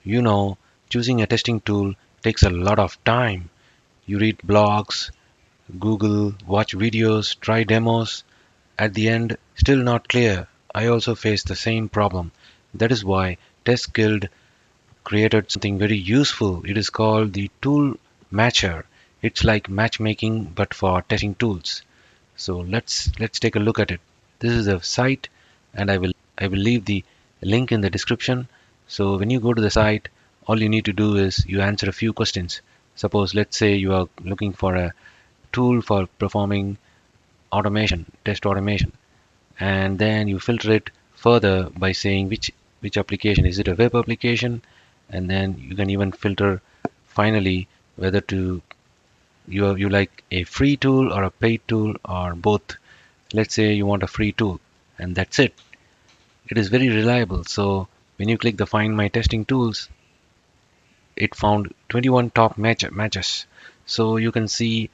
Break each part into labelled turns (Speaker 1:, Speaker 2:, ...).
Speaker 1: You know, choosing a testing tool takes a lot of time. You read blogs, Google, watch videos, try demos. At the end, still not clear. I also face the same problem. That is why TestGuild created something very useful. It is called the Tool Matcher. It's like matchmaking but for testing tools. So let's take a look at it. This is a site, and I will leave the link in the description. So when you go to the site, all you need to do is you answer a few questions. Suppose let's say you are looking for a tool for performing automation, test automation, and then you filter it further by saying which application. Is it a web application? And then you can even filter finally whether to you like a free tool or a paid tool or both. Let's say you want a free tool, and that's it. It is very reliable. So when you click the find my testing tools, it found 21 top matches. So you can see,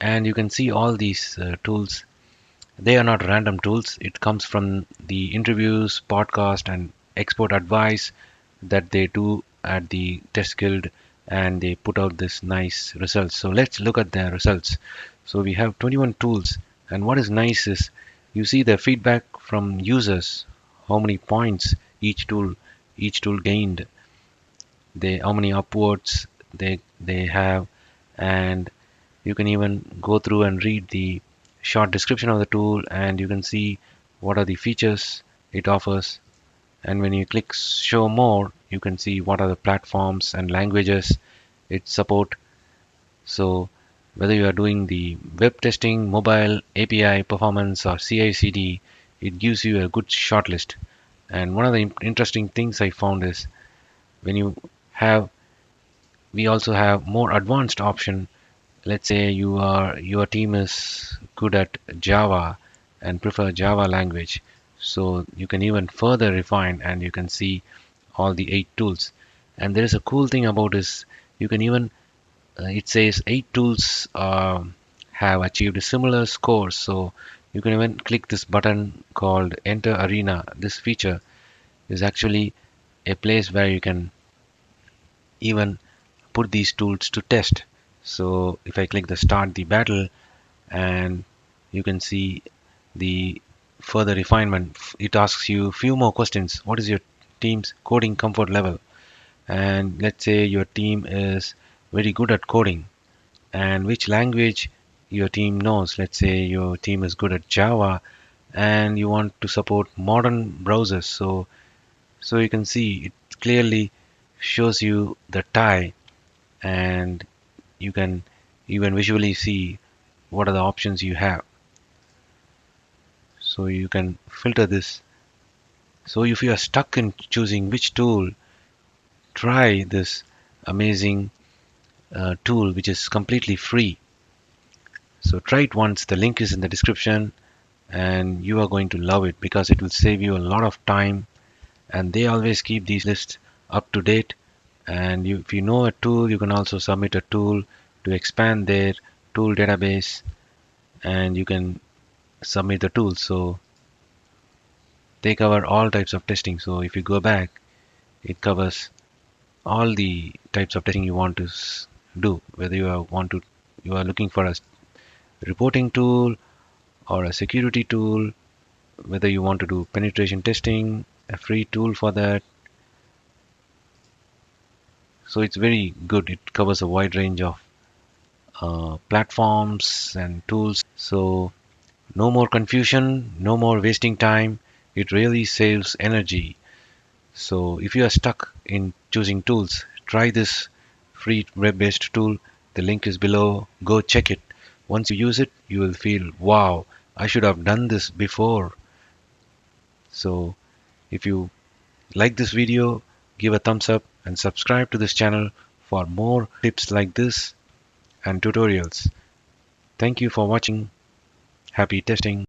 Speaker 1: and you can see all these tools. They are not random tools. It comes from the interviews, podcast, and expert advice that they do at the Test Guild, and they put out this nice results. So let's look at their results. So we have 21 tools, and what is nice is you see the feedback from users, how many points each tool gained, they how many upwards they have, and you can even go through and read the short description of the tool, and you can see what are the features it offers. And when you click show more, you can see what are the platforms and languages it support. So whether you are doing the web testing, mobile, API performance, or CI/CD, it gives you a good shortlist. And one of the interesting things I found is when you have we also have more advanced option. Let's say your team is good at Java and prefer Java language, so you can even further refine, and you can see all the 8 tools. And there is a cool thing about this. You can even it says 8 tools have achieved similar scores, so you can even click this button called enter arena. This feature is actually a place where you can even put these tools to test. So if I click the start the battle, and you can see the further refinement, it asks you a few more questions. What is your team's coding comfort level? And let's say your team is very good at coding, and which language your team knows. Let's say your team is good at Java, and you want to support modern browsers. So you can see it clearly shows you the tie, and you can even visually see what are the options you have. So you can filter this. So if you are stuck in choosing which tool, try this amazing tool which is completely free. So try it once. The link is in the description, and you are going to love it because it will save you a lot of time, and they always keep these lists up to date. And if you know a tool, you can also submit a tool to expand their tool database, and you can submit the tool. So they cover all types of testing. So if you go back, it covers all the types of testing you want to do, whether you are looking for a reporting tool or a security tool, whether you want to do penetration testing, a free tool for that. So it's very good. It covers a wide range of platforms and tools. So no more confusion, no more wasting time. It really saves energy. So if you are stuck in choosing tools, try this free web-based tool. The link is below. Go check it. Once you use it, you will feel, wow, I should have done this before. So if you like this video, give a thumbs up and subscribe to this channel for more tips like this and tutorials. Thank you for watching. Happy testing.